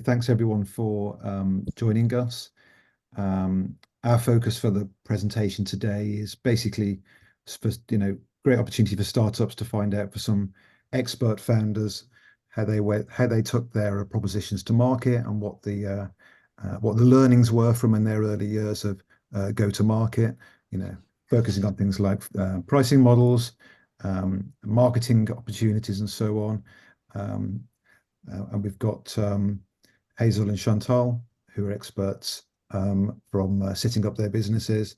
Thanks everyone for joining us. Our focus for the presentation today is basically for, great opportunity for startups to find out for some expert founders how they took their propositions to market and what the learnings were from in their early years of go to market. Focusing on things like pricing models, marketing opportunities, and so on. And we've got Hazel and Chantal, who are experts from setting up their businesses.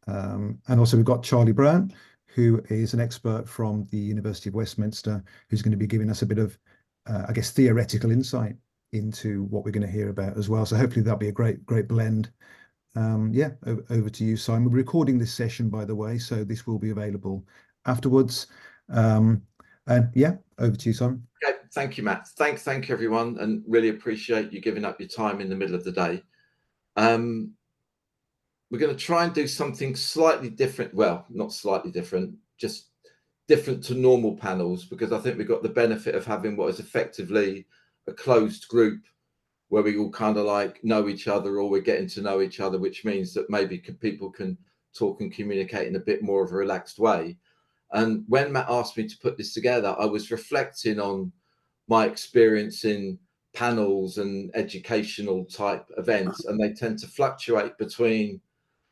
And also we've got Charlie Brown, who is an expert from the University of Westminster, who's going to be giving us a bit of, I guess, theoretical insight into what we're going to hear about as well. So hopefully that'll be a great blend. Yeah, over to you, Simon. We're recording this session, by the way, so this will be available afterwards. And yeah, over to you, Simon. Okay, thank you, Matt. Thank you, everyone, and really appreciate you giving up your time in the middle of the day. We're going to try and do something slightly different. Well, not slightly different, just different to normal panels, because I think we've got the benefit of having what is effectively a closed group where we all kind of like know each other, or we're getting to know each other, which means that maybe people can talk and communicate in a bit more of a relaxed way. And when Matt asked me to put this together, I was reflecting on my experience in panels and educational type events, and they tend to fluctuate between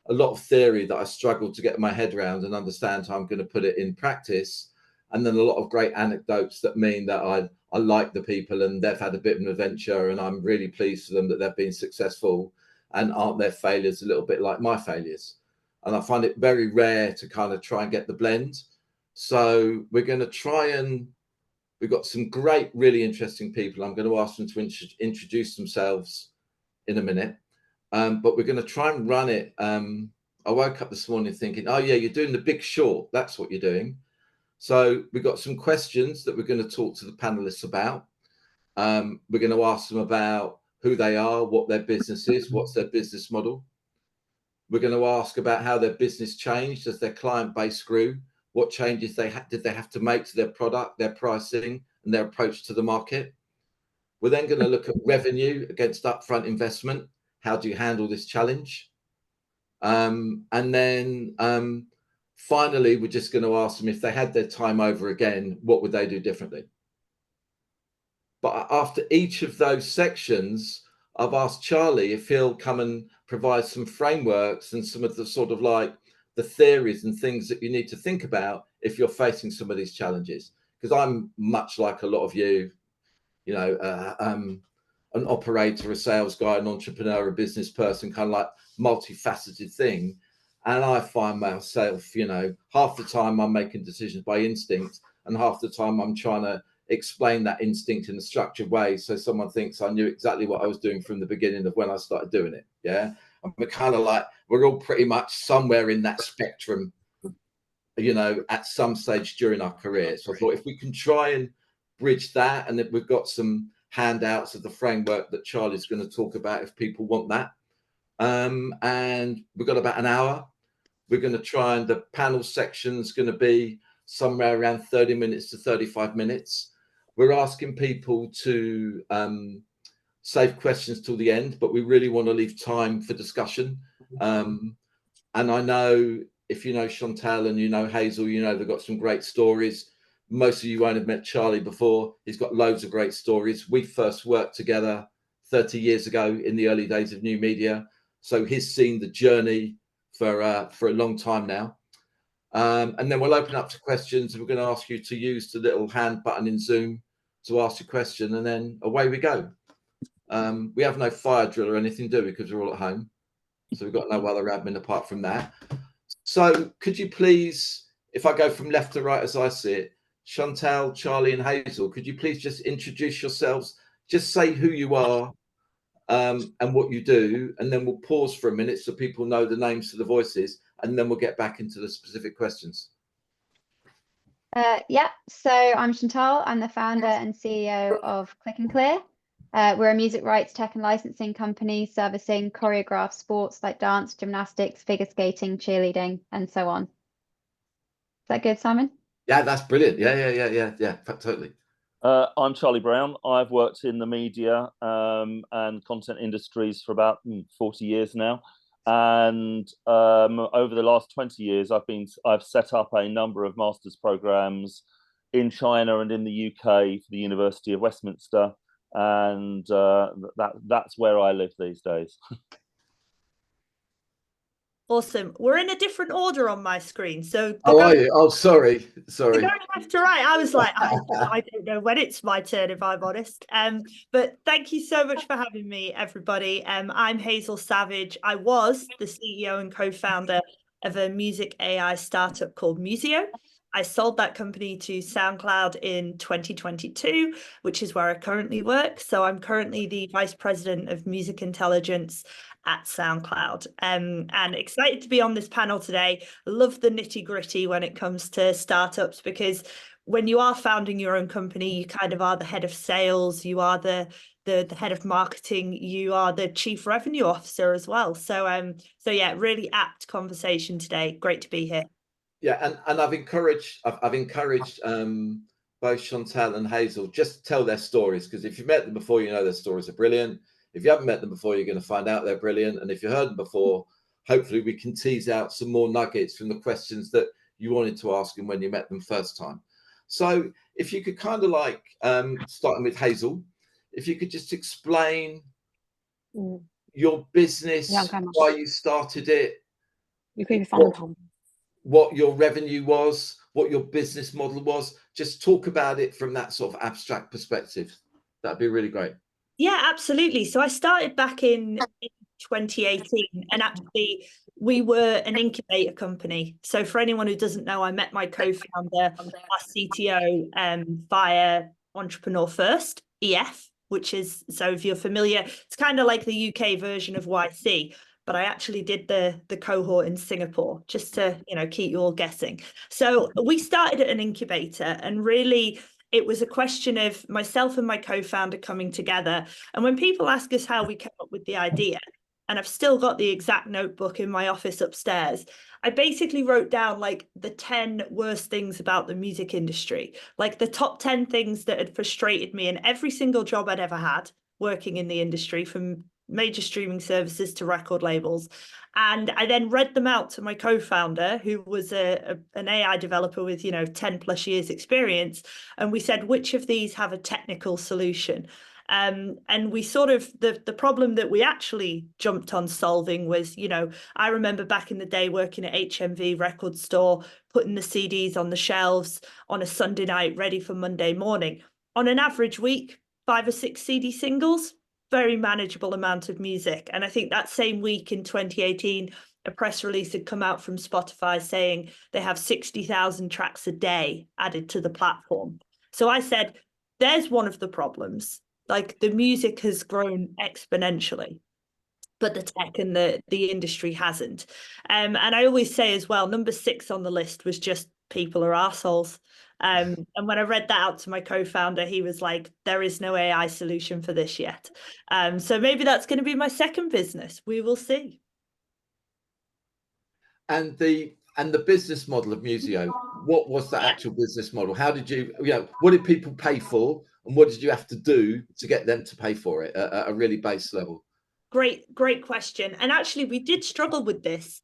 a lot of theory that I struggle to get my head around and understand how I'm going to put it in practice, and then a lot of great anecdotes that mean that I like the people and they've had a bit of an adventure, and I'm really pleased for them that they've been successful, and aren't their failures a little bit like my failures. And I find it very rare to kind of try and get the blend. So we're going to try, and we've got some great, really interesting people. I'm going to ask them to introduce themselves in a minute. But we're going to try and run it. I woke up this morning thinking, oh yeah, you're doing The Big Short. That's what you're doing. So we've got some questions that we're going to talk to the panelists about. We're going to ask them about who they are, what their business is, what's their business model. We're going to ask about how their business changed as their client base grew. What changes did they have to make to their product, their pricing, and their approach to the market. We're then going to look at revenue against upfront investment. How do you handle this challenge? And then finally, we're just going to ask them, if they had their time over again, what would they do differently? But after each of those sections, I've asked Charlie if he'll come and provide some frameworks and some of the sort of like the theories and things that you need to think about if you're facing some of these challenges. Because I'm much like a lot of you, an operator, a sales guy, an entrepreneur, a business person, kind of like multifaceted thing. And I find myself, half the time I'm making decisions by instinct, and half the time I'm trying to explain that instinct in a structured way so someone thinks I knew exactly what I was doing from the beginning of when I started doing it. Yeah. And we're kind of like, we're all pretty much somewhere in that spectrum, at some stage during our career. So I thought if we can try and bridge that, and that we've got some handouts of the framework that Charlie's going to talk about if people want that. And we've got about an hour. We're going to try, and the panel section is going to be somewhere around 30 minutes to 35 minutes. We're asking people to save questions till the end, but we really want to leave time for discussion. And I know, if you know Chantal and you know Hazel, they've got some great stories. Most of you won't have met Charlie before. He's got loads of great stories. We first worked together 30 years ago in the early days of new media. So he's seen the journey for a long time now. And then we'll open up to questions. We're going to ask you to use the little hand button in Zoom to ask a question, and then away we go. We have no fire drill or anything, do we? Because we're all at home. So we've got no other admin apart from that. So could you please, if I go from left to right as I see it, Chantal, Charlie, and Hazel, could you please just introduce yourselves? Just say who you are and what you do, and then we'll pause for a minute so people know the names to the voices, and then we'll get back into the specific questions. Yeah, so I'm Chantal. I'm the founder and CEO of ClicknClear. We're a music rights, tech and licensing company servicing choreographed sports like dance, gymnastics, figure skating, cheerleading, and so on. Is that good, Simon? Yeah, that's brilliant. Yeah, totally. I'm Charlie Brown. I've worked in the media and content industries for about 40 years now. And over the last 20 years, I've set up a number of master's programs in China and in the UK for the University of Westminster. And that's where I live these days. Awesome. We're in a different order on my screen. So are you? Oh, sorry. Going left to right. I was like, I don't know when it's my turn, if I'm honest. But thank you so much for having me, everybody. I'm Hazel Savage. I was the CEO and co-founder of a music AI startup called Musiio. I sold that company to SoundCloud in 2022, which is where I currently work. So I'm currently the Vice President of Music Intelligence at SoundCloud. And excited to be on this panel today. I love the nitty-gritty when it comes to startups, because when you are founding your own company, you kind of are the head of sales, you are the head of marketing, you are the chief revenue officer as well. So yeah, really apt conversation today. Great to be here. Yeah, and I've encouraged both Chantal and Hazel just tell their stories, because if you've met them before, you know their stories are brilliant. If you haven't met them before, you're going to find out they're brilliant. And if you heard them before, hopefully we can tease out some more nuggets from the questions that you wanted to ask them when you met them first time. So if you could kind of like, starting with Hazel, if you could just explain your business, why you started it, what your revenue was, what your business model was, just talk about it from that sort of abstract perspective. That'd be really great. Yeah, absolutely. So I started back in 2018, and actually we were an incubator company. So for anyone who doesn't know, I met my co-founder, our CTO, via Entrepreneur First, EF, which is, so if you're familiar, it's kind of like the UK version of YC. But I actually did the cohort in Singapore, just to, keep you all guessing. So we started at an incubator, and really it was a question of myself and my co-founder coming together. And when people ask us how we came up with the idea, and I've still got the exact notebook in my office upstairs, I basically wrote down like the 10 worst things about the music industry, like the top 10 things that had frustrated me in every single job I'd ever had working in the industry, from major streaming services to record labels. And I then read them out to my co-founder, who was an AI developer with 10 plus years experience, and we said, which of these have a technical solution? And we sort of, the problem that we actually jumped on solving was, I remember back in the day working at HMV record store, putting the CDs on the shelves on a Sunday night ready for Monday morning. On an average week, 5 or 6 CD singles, very manageable amount of music. And I think that same week in 2018, a press release had come out from Spotify saying they have 60,000 tracks a day added to the platform. So I said, there's one of the problems. Like, the music has grown exponentially, but the tech and the industry hasn't. And I always say as well, number 6 on the list was just people are assholes. And when I read that out to my co-founder, he was like, there is no AI solution for this yet. So maybe that's going to be my second business. We will see. And the business model of Musiio, what was the actual business model? How did you, what did people pay for, and what did you have to do to get them to pay for it at a really base level? Great question. And actually, we did struggle with this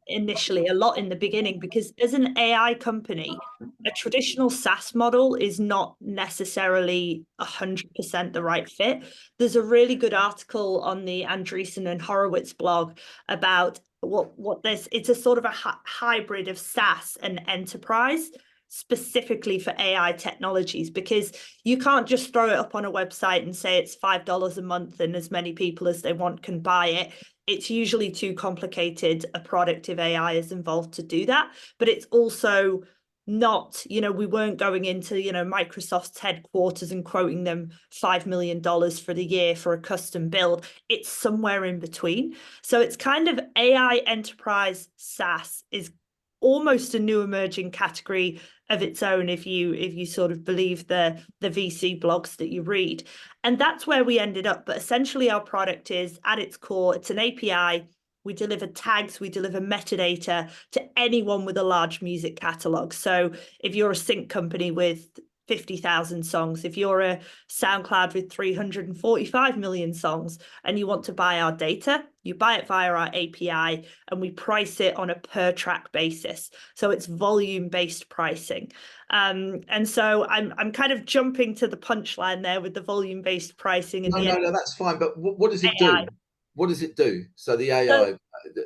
initially a lot in the beginning, because as an AI company, a traditional SaaS model is not necessarily 100% the right fit. There's a really good article on the Andreessen and Horowitz blog about what this, it's a sort of a hybrid of SaaS and enterprise, specifically for AI technologies, because you can't just throw it up on a website and say it's $5 a month and as many people as they want can buy it. It's usually too complicated a product if AI is involved to do that. But it's also not, we weren't going into, Microsoft's headquarters and quoting them $5 million for the year for a custom build. It's somewhere in between. So it's kind of AI enterprise SaaS is almost a new emerging category of its own, if you sort of believe the VC blogs that you read. And that's where we ended up. But essentially our product is, at its core, it's an API. We deliver tags, we deliver metadata to anyone with a large music catalog. So if you're a sync company with 50,000 songs. If you're a SoundCloud with 345 million songs and you want to buy our data, you buy it via our API, and we price it on a per track basis. So it's volume-based pricing. And so I'm kind of jumping to the punchline there with the volume-based pricing. And no, that's fine. But what does it do? What does it do? So the AI,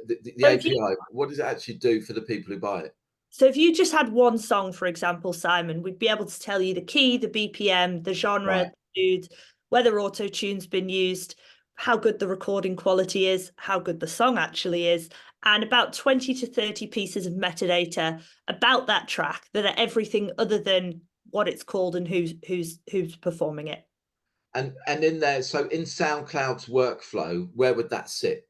the API, what does it actually do for the people who buy it? So if you just had one song, for example, Simon, we'd be able to tell you the key, the BPM, the genre, Right. the mood, whether auto-tune's been used, how good the recording quality is, how good the song actually is, and about 20 to 30 pieces of metadata about that track that are everything other than what it's called and who's performing it. And in there, so in SoundCloud's workflow, where would that sit?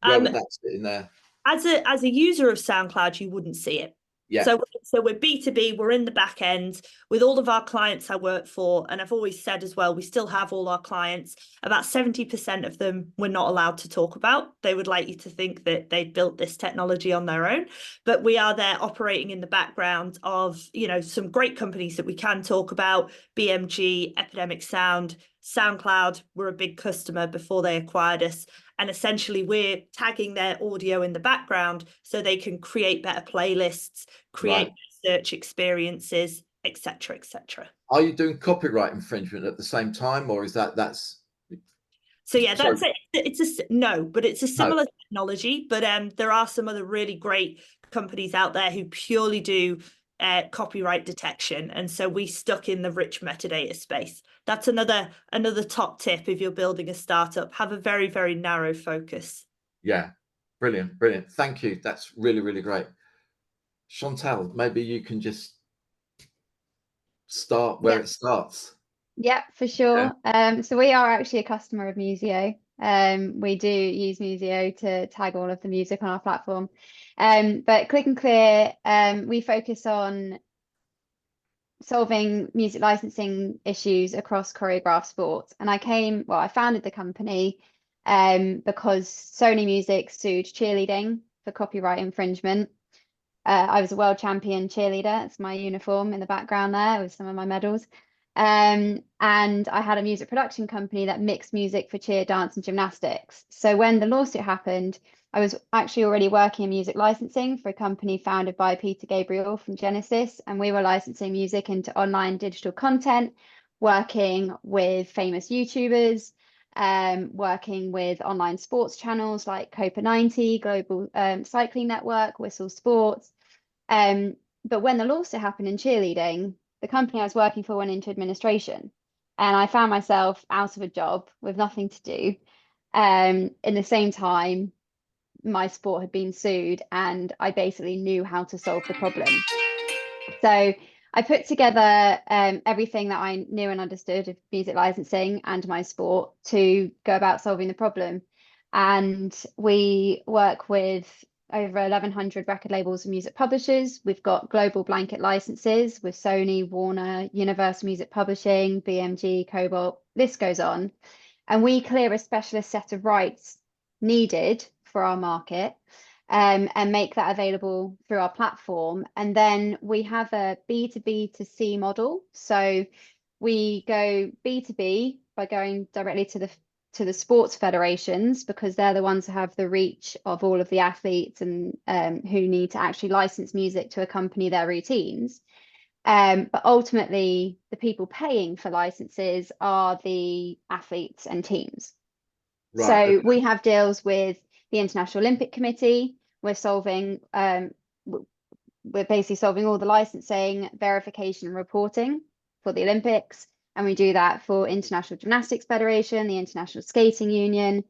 Where would that sit in there? As a user of SoundCloud, you wouldn't see it. Yeah. So we're B2B, we're in the back end with all of our clients I work for. And I've always said as well, we still have all our clients. About 70% of them we're not allowed to talk about. They would like you to think that they built this technology on their own. But we are there operating in the background of, you know, some great companies that we can talk about: BMG, Epidemic Sound, SoundCloud. We're a big customer before they acquired us. And essentially, we're tagging their audio in the background so they can create better playlists, create search experiences, etc., etc. Are you doing copyright infringement at the same time, or is that's? So yeah, that's it. It's a similar technology, but there are some other really great companies out there who purely do copyright detection, and so we stuck in the rich metadata space. That's another top tip if you're building a startup: have a very, very narrow focus. Yeah, brilliant. Thank you. That's really, really great. Chantal, maybe you can just start where it starts. Yeah, for sure. So we are actually a customer of Musiio. We do use Musiio to tag all of the music on our platform. But ClicknClear, we focus on solving music licensing issues across choreographed sports. And I founded the company because Sony Music sued cheerleading for copyright infringement. I was a world champion cheerleader. It's my uniform in the background there with some of my medals. And I had a music production company that mixed music for cheer, dance, and gymnastics. So when the lawsuit happened, I was actually already working in music licensing for a company founded by Peter Gabriel from Genesis, and we were licensing music into online digital content, working with famous YouTubers, working with online sports channels like Copa 90, Global Cycling Network, Whistle Sports. But when the lawsuit happened in cheerleading, the company I was working for went into administration, and I found myself out of a job with nothing to do. In the same time, my sport had been sued, and I basically knew how to solve the problem. So I put together everything that I knew and understood of music licensing and my sport to go about solving the problem. And we work with over 1,100 record labels and music publishers. We've got global blanket licenses with Sony, Warner, Universal Music Publishing, BMG, Cobalt, list goes on. And we clear a specialist set of rights needed for our market and make that available through our platform. And then we have a B2B to C model. So we go B2B by going directly to the sports federations, because they're the ones who have the reach of all of the athletes and who need to actually license music to accompany their routines. But ultimately, the people paying for licenses are the athletes and teams. Right. So we have deals with the International Olympic Committee. We're basically solving all the licensing, verification, and reporting for the Olympics. And we do that for International Gymnastics Federation, the International Skating Union,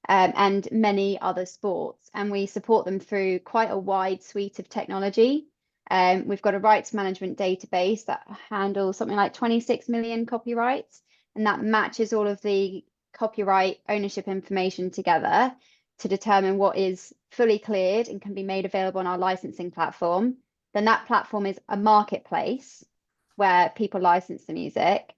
and many other sports. And we support them through quite a wide suite of technology. We've got a rights management database that handles something like 26 million copyrights, and that matches all of the copyright ownership information together to determine what is fully cleared and can be made available on our licensing platform. Then that platform is a marketplace where people license the music.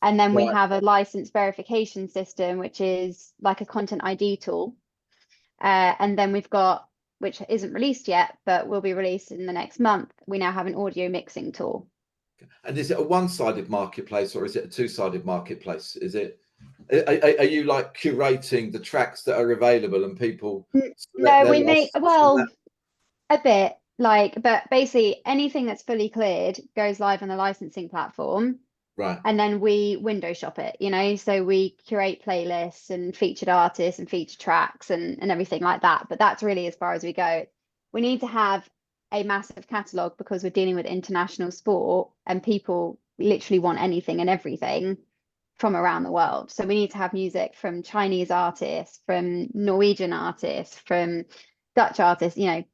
And then we have a license verification system, which is like a content ID tool. And then we've got, which isn't released yet, but will be released in the next month, we now have an audio mixing tool. And is it a one-sided marketplace or is it a two-sided marketplace? Is it, are you like curating the tracks that are available and people No, we make, well, a bit like, but basically anything that's fully cleared goes live on the licensing platform. Right. And then we window shop it, you know, so we curate playlists and featured artists and featured tracks and everything like that. But that's really as far as we go. We need to have a massive catalogue because we're dealing with international sport and people literally want anything and everything from around the world. So we need to have music from Chinese artists, from Norwegian artists, from Dutch artists, you know,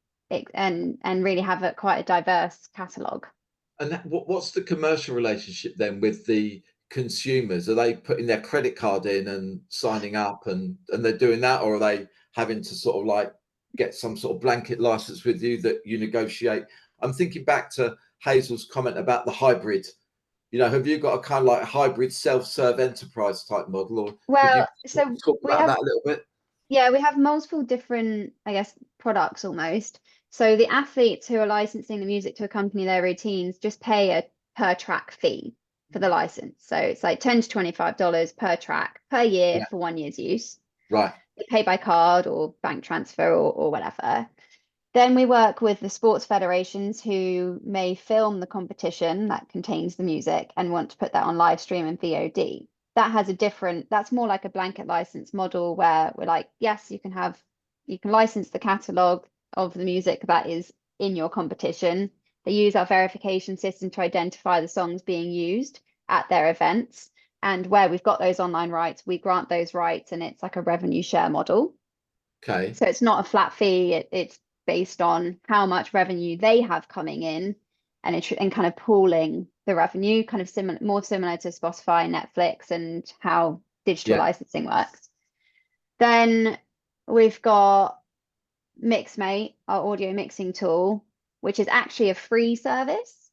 and really have quite a diverse catalogue. And what's the commercial relationship then with the consumers? Are they putting their credit card in and signing up and they're doing that, or are they having to sort of like get some sort of blanket license with you that you negotiate? I'm thinking back to Hazel's comment about the hybrid. You know, have you got a kind of like hybrid self-serve enterprise type model? Or well, could you so talk about that a little bit? Yeah, we have multiple different, I guess, products almost. So the athletes who are licensing the music to accompany their routines just pay a per track fee for the license. So it's like $10 to $25 per track per year for 1 year's use. Right. They pay by card or bank transfer or whatever. Then we work with the sports federations who may film the competition that contains the music and want to put that on live stream and VOD. That has a different, that's more like a blanket license model where we're like, yes, you can license the catalog of the music that is in your competition. They use our verification system to identify the songs being used at their events. And where we've got those online rights, we grant those rights and it's like a revenue share model. Okay. So it's not a flat fee. It's based on how much revenue they have coming in and kind of pooling the revenue, kind of more similar to Spotify, Netflix, and how digital licensing works. Then we've got Mixmate, our audio mixing tool, which is actually a free service,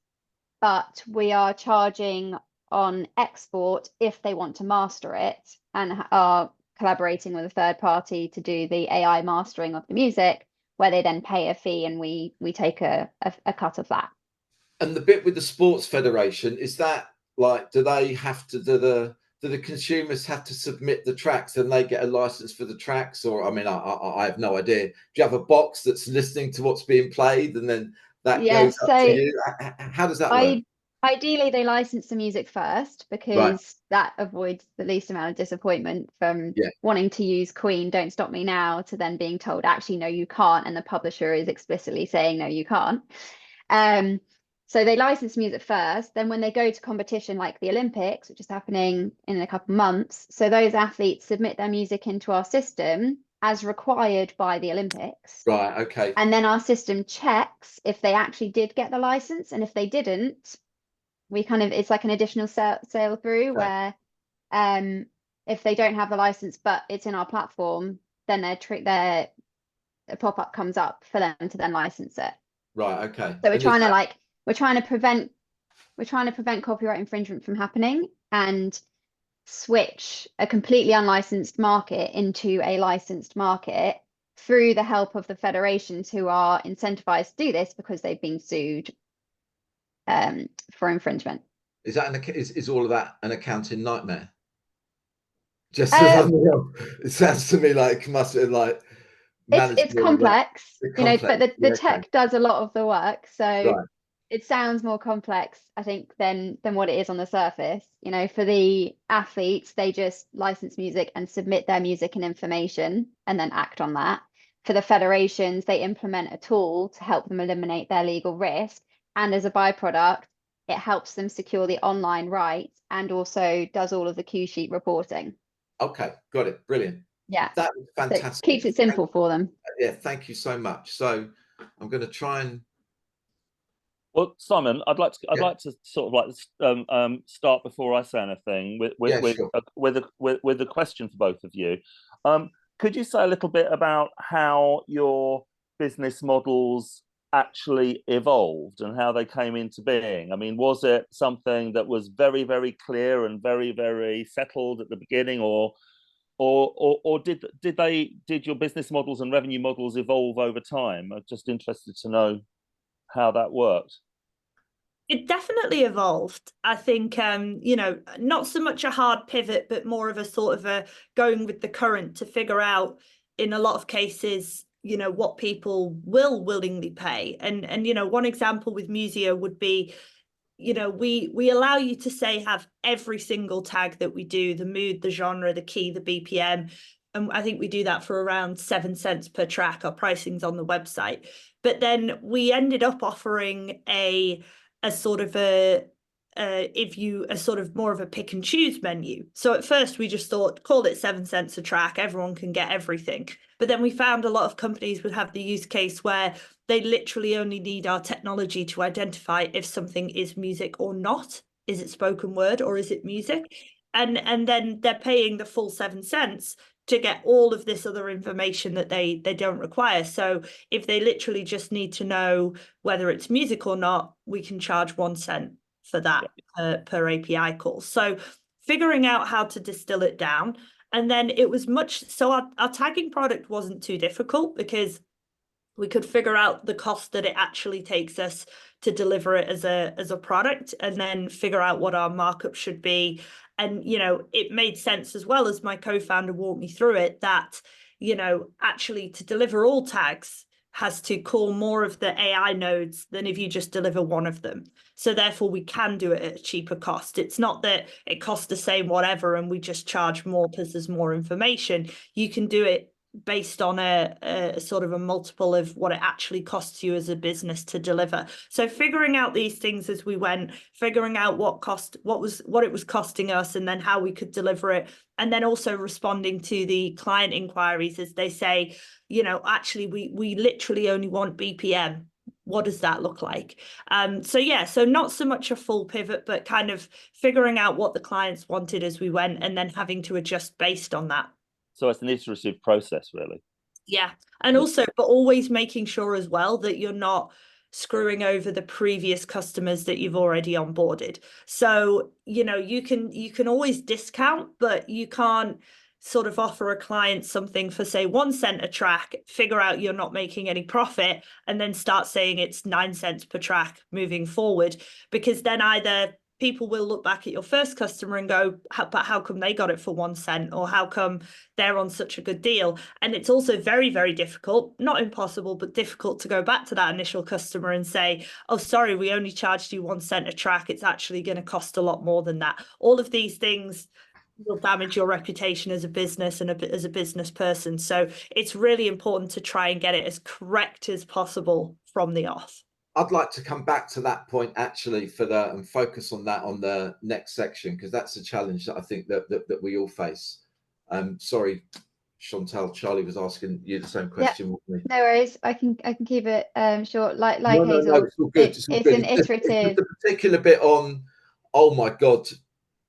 but we are charging on export if they want to master it and are collaborating with a third party to do the AI mastering of the music, where they then pay a fee and we take a cut of that. And the bit with the sports federation, is that like, do they have to, do the consumers have to submit the tracks and they get a license for the tracks? Or, I mean, I have no idea. Do you have a box that's listening to what's being played and then that goes up to you? How does that work? Ideally, they license the music first because that avoids the least amount of disappointment from wanting to use Queen, Don't Stop Me Now, to then being told, actually, no, you can't. And the publisher is explicitly saying, no, you can't. So they license music first. Then when they go to competition like the Olympics, which is happening in a couple of months, so those athletes submit their music into our system as required by the Olympics. Right, okay. And then our system checks if they actually did get the license. And if they didn't, we kind of, it's like an additional sale through where if they don't have the license, but it's in our platform, then their pop-up comes up for them to then license it. Right, okay. So we're trying to prevent copyright infringement from happening and switch a completely unlicensed market into a licensed market through the help of the federations who are incentivized to do this because they've been sued for infringement. Is that is all of that an accounting nightmare? Just it sounds to me like must have like it's complex, you know, but the tech does a lot of the work. So it sounds more complex, I think, than what it is on the surface. You know, for the athletes, they just license music and submit their music and information and then act on that. For the federations, they implement a tool to help them eliminate their legal risk. And as a byproduct, it helps them secure the online rights and also does all of the Q sheet reporting. Okay, got it. Brilliant. Yeah, that was fantastic. So it keeps it simple for them. Yeah, thank you so much. So I'm going to try and. Well, Simon, I'd like to sort of like start before I say anything with a question for both of you. Could you say a little bit about how your business models actually evolved and how they came into being? I mean, was it something that was very, very clear and very, very settled at the beginning, or did your business models and revenue models evolve over time? I'm just interested to know how that worked. It definitely evolved. I think, you know, not so much a hard pivot, but more of a sort of a going with the current to figure out, in a lot of cases, you know, what people will willingly pay. And you know, one example with Musiio would be, you know, we allow you to say have every single tag that we do, the mood, the genre, the key, the BPM. And I think we do that for around 7 cents per track. Our pricing's on the website. But then we ended up offering a sort of a sort of more of a pick and choose menu. So at first we just thought, call it 7 cents a track, everyone can get everything. But then we found a lot of companies would have the use case where they literally only need our technology to identify if something is music or not. Is it spoken word or is it music? And then they're paying the full 7 cents to get all of this other information that they don't require. So if they literally just need to know whether it's music or not, we can charge 1 cent for that per API call. So figuring out how to distill it down. And then it was so our tagging product wasn't too difficult because we could figure out the cost that it actually takes us to deliver it as a product, and then figure out what our markup should be. And, you know, it made sense, as well as my co-founder walked me through it, that, you know, actually to deliver all tags has to call more of the AI nodes than if you just deliver one of them. So therefore we can do it at a cheaper cost. It's not that it costs the same whatever and we just charge more because there's more information. You can do it based on a sort of a multiple of what it actually costs you as a business to deliver. So figuring out these things as we went, figuring out what it was costing us, and then how we could deliver it, and then also responding to the client inquiries as they say, you know, actually we literally only want BPM. What does that look like? So not so much a full pivot, but kind of figuring out what the clients wanted as we went, and then having to adjust based on that. So it's an iterative process, really. Yeah. And also, but always making sure as well that you're not screwing over the previous customers that you've already onboarded. So, you know, you can always discount, but you can't sort of offer a client something for, say, 1 cent a track, figure out you're not making any profit, and then start saying it's 9 cents per track moving forward, because then either people will look back at your first customer and go, but how come they got it for 1 cent? Or how come they're on such a good deal? And it's also very, very difficult, not impossible, but difficult to go back to that initial customer and say, oh, sorry, we only charged you 1 cent a track. It's actually going to cost a lot more than that. All of these things will damage your reputation as a business and as a business person. So it's really important to try and get it as correct as possible from the off. I'd like to come back to that point actually and focus on that on the next section, because that's a challenge that I think that we all face. Sorry, Chantal, Charlie was asking you the same question. Yeah, no worries. I can keep it short. Like No, Hazel, it's all good. it's all an good. iterative. It's a particular bit on, oh my God,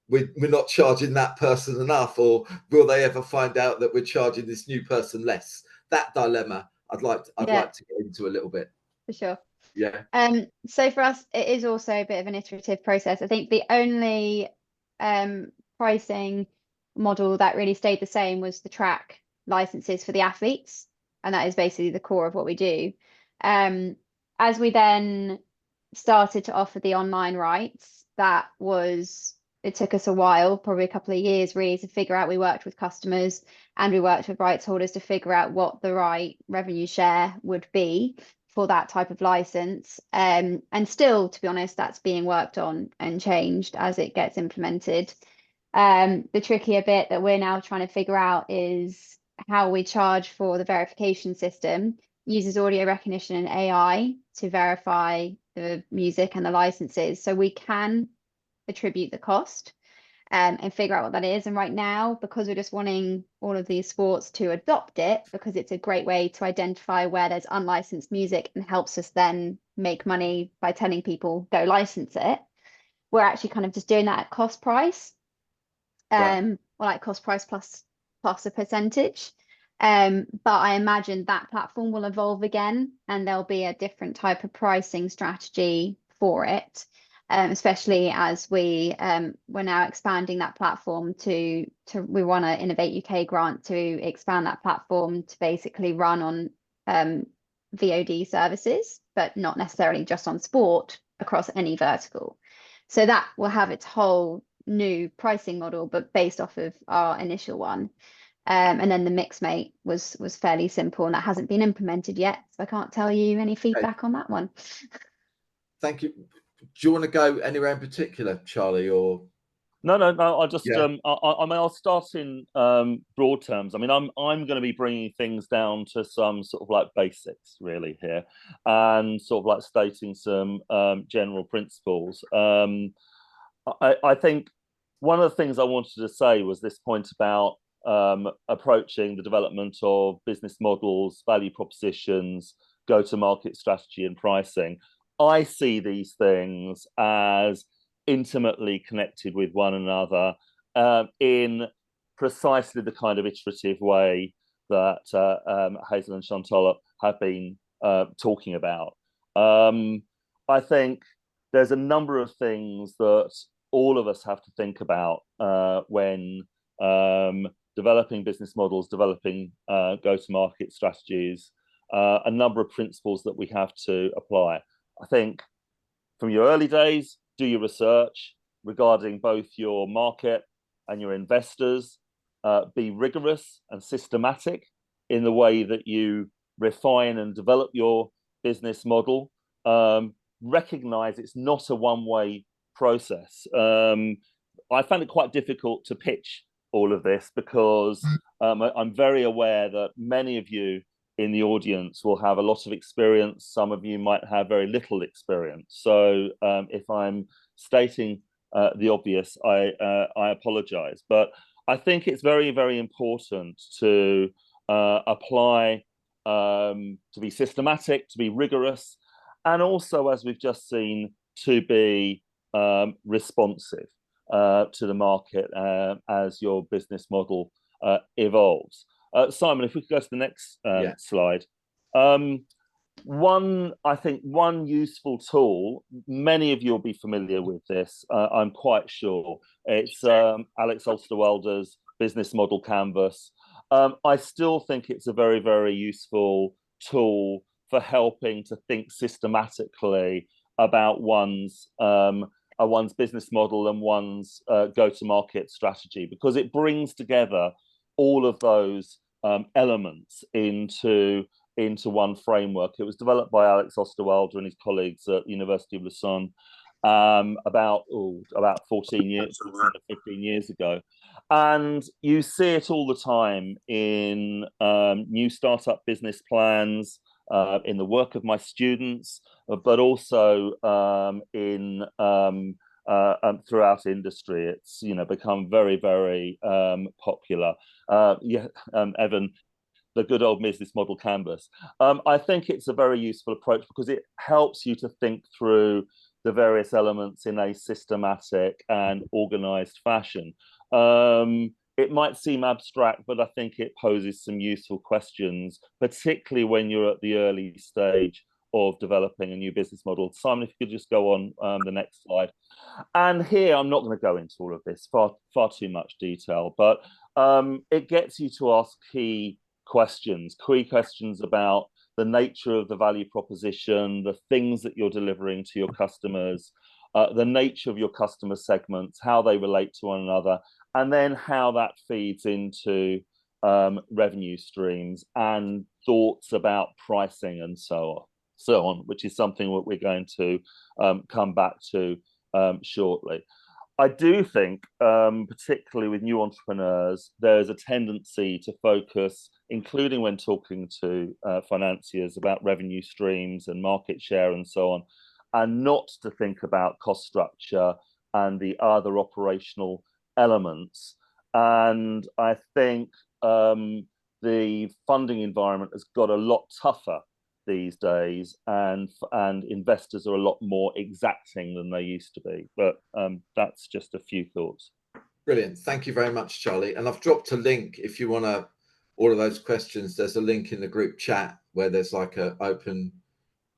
we're not charging that person enough, or will they ever find out that we're charging this new person less? That dilemma I'd like to get into a little bit. For sure. Yeah. So for us, it is also a bit of an iterative process. I think the only pricing model that really stayed the same was the track licenses for the athletes, and that is basically the core of what we do. As we then started to offer the online rights, it took us a while, probably a couple of years really, to figure out. We worked with customers and we worked with rights holders to figure out what the right revenue share would be for that type of license. And still, to be honest, that's being worked on and changed as it gets implemented. The trickier bit that we're now trying to figure out is how we charge for the verification system. Uses audio recognition and AI to verify the music and the licenses, so we can attribute the cost and figure out what that is. And right now, because we're just wanting all of these sports to adopt it, because it's a great way to identify where there's unlicensed music and helps us then make money by telling people go license it, we're actually kind of just doing that at cost price, or like cost price plus a percentage. But I imagine that platform will evolve again, and there'll be a different type of pricing strategy for it. Especially as we're now expanding that platform we want an Innovate UK grant to expand that platform to basically run on VOD services, but not necessarily just on sport, across any vertical. So that will have its whole new pricing model, but based off of our initial one. And then the Mixmate was fairly simple, and that hasn't been implemented yet, so I can't tell you any feedback on that one. Thank you. Do you want to go anywhere in particular, Charlie, or? No. I'll just I'll start in broad terms. I mean, I'm going to be bringing things down to some sort of like basics really here, and sort of like stating some general principles. I think one of the things I wanted to say was this point about approaching the development of business models, value propositions, go-to-market strategy, and pricing. I see these things as intimately connected with one another in precisely the kind of iterative way that Hazel and Chantal have been talking about. I think there's a number of things that all of us have to think about when developing business models, developing go-to-market strategies, a number of principles that we have to apply. I think from your early days, do your research regarding both your market and your investors. Be rigorous and systematic in the way that you refine and develop your business model. Recognize it's not a one-way process. I found it quite difficult to pitch all of this because I'm very aware that many of you in the audience will have a lot of experience. Some of you might have very little experience. So if I'm stating the obvious, I apologize. But I think it's very, very important to apply, to be systematic, to be rigorous, and also, as we've just seen, to be responsive to the market as your business model evolves. Simon, if we could go to the next slide. I think one useful tool, many of you will be familiar with this, I'm quite sure. It's Alex Osterwalder's business model canvas. I still think it's a very, very useful tool for helping to think systematically about one's business model and one's go-to-market strategy, because it brings together all of those elements into one framework. It was developed by Alex Osterwalder and his colleagues at the University of Lausanne about 15 years ago. And you see it all the time in new startup business plans, in the work of my students, but also in throughout industry. It's become very, very popular. Evan, the good old business model canvas. I think it's a very useful approach because it helps you to think through the various elements in a systematic and organized fashion. It might seem abstract, but I think it poses some useful questions, particularly when you're at the early stage of developing a new business model. Simon, if you could just go on the next slide. And here, I'm not going to go into all of this, far too much detail, but it gets you to ask key questions about the nature of the value proposition, the things that you're delivering to your customers, the nature of your customer segments, how they relate to one another, and then how that feeds into revenue streams and thoughts about pricing and so on, which is something that we're going to come back to shortly. I do think, particularly with new entrepreneurs, there's a tendency to focus, including when talking to financiers, about revenue streams and market share and so on, and not to think about cost structure and the other operational elements. And I think the funding environment has got a lot tougher these days, and investors are a lot more exacting than they used to be. But that's just a few thoughts. Brilliant. Thank you very much, Charlie. And I've dropped a link if you want to, all of those questions, there's a link in the group chat where there's like an open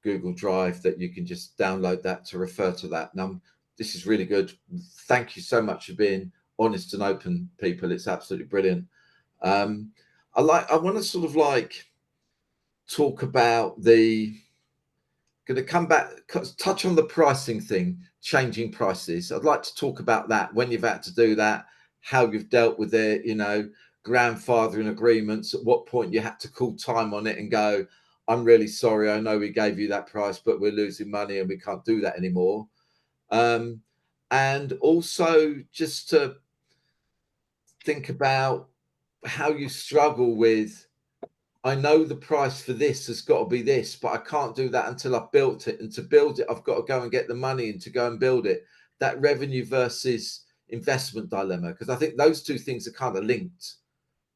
Google Drive that you can just download that to refer to that. Now, this is really good. Thank you so much for being honest and open, people. It's absolutely brilliant. I want to sort of like talk about the going to come back, touch on the pricing thing, changing prices. I'd like to talk about that, when you've had to do that, how you've dealt with it, you know, grandfathering agreements, at what point you had to call time on it and go, I'm really sorry, I know we gave you that price, but we're losing money and we can't do that anymore. And also just to think about how you struggle with, I know the price for this has got to be this, but I can't do that until I've built it. And to build it, I've got to go and get the money and to go and build it. That revenue versus investment dilemma, because I think those two things are kind of linked,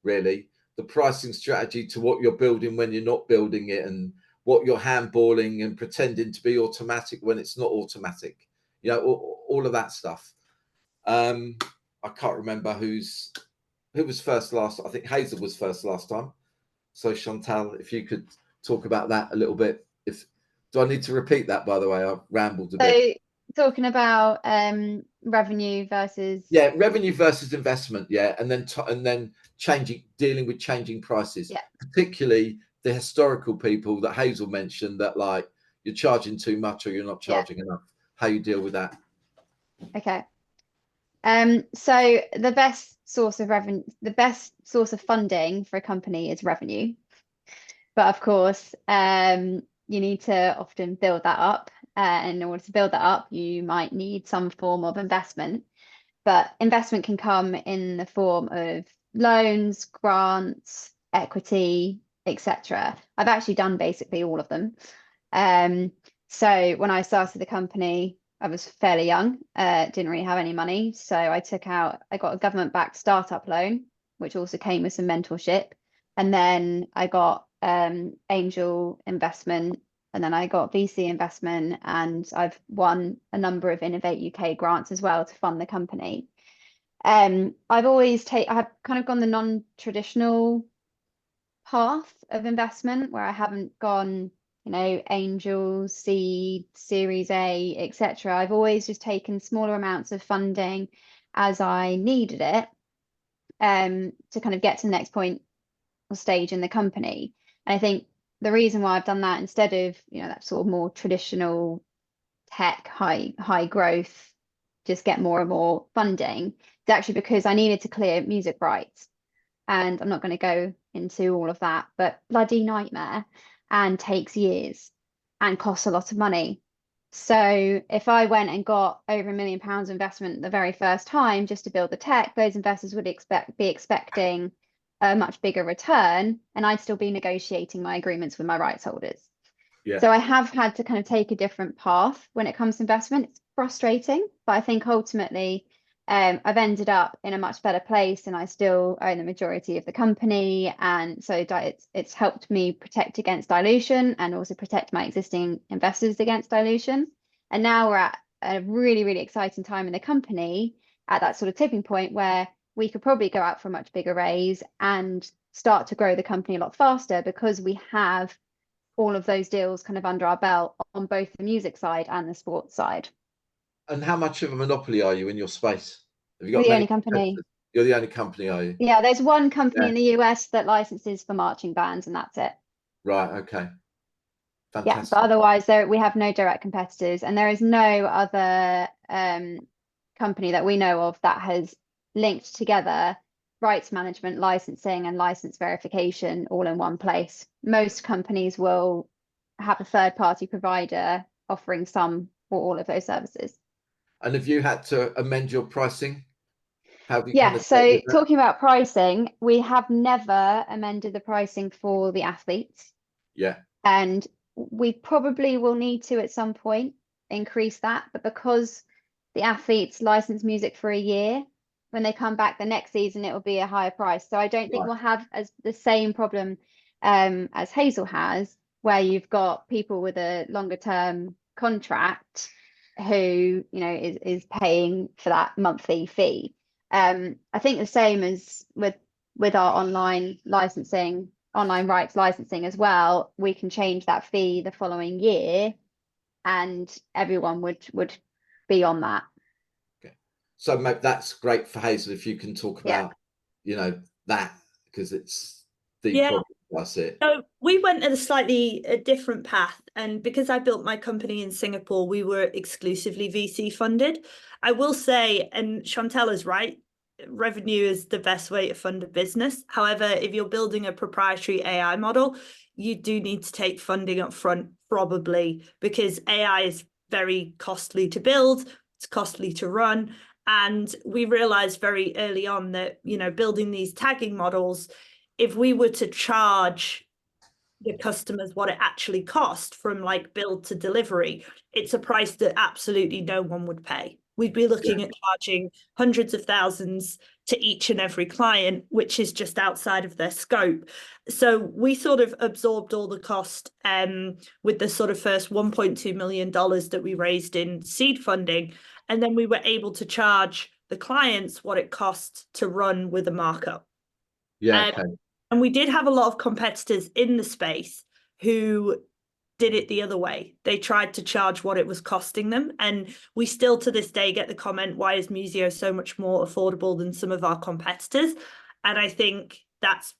really. The pricing strategy to what you're building when you're not building it, and what you're handballing and pretending to be automatic when it's not automatic. You know, all of that stuff. I can't remember who was first last. I think Hazel was first last time. So Chantal, if you could talk about that a little bit. Do I need to repeat that, by the way? I've rambled a bit. Talking about revenue versus revenue versus investment, and then dealing with changing prices, particularly the historical people that Hazel mentioned, that like you're charging too much or you're not charging enough. How you deal with that? Okay. So the best source of revenue, the best source of funding for a company is revenue. But of course, you need to often build that up. And in order to build that up, you might need some form of investment. But investment can come in the form of loans, grants, equity, etc. I've actually done basically all of them. So when I started the company, I was fairly young, didn't really have any money. So I got a government-backed startup loan, which also came with some mentorship. And then I got angel investment, and then I got VC investment, and I've won a number of Innovate UK grants as well to fund the company. I've kind of gone the non-traditional path of investment, where I haven't gone, you know, angel, seed, series A, etc. I've always just taken smaller amounts of funding as I needed it, to kind of get to the next point or stage in the company. And I think the reason why I've done that instead of, you know, that sort of more traditional tech, high growth, just get more and more funding, is actually because I needed to clear music rights. And I'm not going to go into all of that, but bloody nightmare, and takes years and costs a lot of money. So if I went and got over £1 million investment the very first time just to build the tech, those investors would be expecting a much bigger return, and I'd still be negotiating my agreements with my rights holders. So I have had to kind of take a different path when it comes to investment. It's frustrating, but I think ultimately I've ended up in a much better place, and I still own the majority of the company. And so it's helped me protect against dilution and also protect my existing investors against dilution. And now we're at a really, really exciting time in the company, at that sort of tipping point where we could probably go out for a much bigger raise and start to grow the company a lot faster, because we have all of those deals kind of under our belt on both the music side and the sports side. And how much of a monopoly are you in your space? Have you got We're the only company. You're the only company, are you? Yeah, there's one company in the US that licenses for marching bands, and that's it. Right, okay. Fantastic. Yeah, but otherwise we have no direct competitors, and there is no other company that we know of that has linked together rights management, licensing, and license verification all in one place. Most companies will have a third-party provider offering some or all of those services. And have you had to amend your pricing? So talking about pricing, we have never amended the pricing for the athletes. Yeah. And we probably will need to at some point increase that, but because the athletes license music for a year, when they come back the next season, it will be a higher price. So I don't think we'll have the same problem as Hazel has, where you've got people with a longer term contract who, you know, is paying for that monthly fee. I think the same as with our online rights licensing as well. We can change that fee the following year, and everyone would be on that. Okay, so that's great for Hazel if you can talk about, you know, that, because deep Yeah. problem. That's it. So we went at a different path, and because I built my company in Singapore, we were exclusively VC funded. I will say, and Chantal is right, revenue is the best way to fund a business. However, if you're building a proprietary AI model, you do need to take funding up front, probably, because AI is very costly to build, it's costly to run. And we realized very early on that, building these tagging models, if we were to charge the customers what it actually cost from like build to delivery, it's a price that absolutely no one would pay. We'd be looking at charging hundreds of thousands to each and every client, which is just outside of their scope. So we sort of absorbed all the cost with the sort of first $1.2 million that we raised in seed funding. And then we were able to charge the clients what it cost to run with a markup. Yeah. Okay. And we did have a lot of competitors in the space who did it the other way. They tried to charge what it was costing them. And we still to this day get the comment, why is Musiio so much more affordable than some of our competitors? And I think that's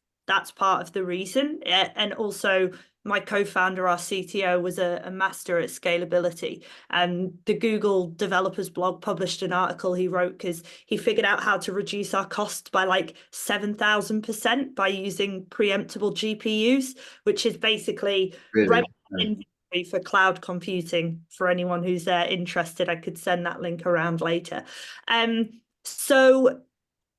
part of the reason. And also my co-founder, our CTO, was a master at scalability. And the Google developers blog published an article he wrote because he figured out how to reduce our costs by like 7,000% by using preemptible GPUs, which is basically inventory for cloud computing. For anyone who's interested, I could send that link around later. So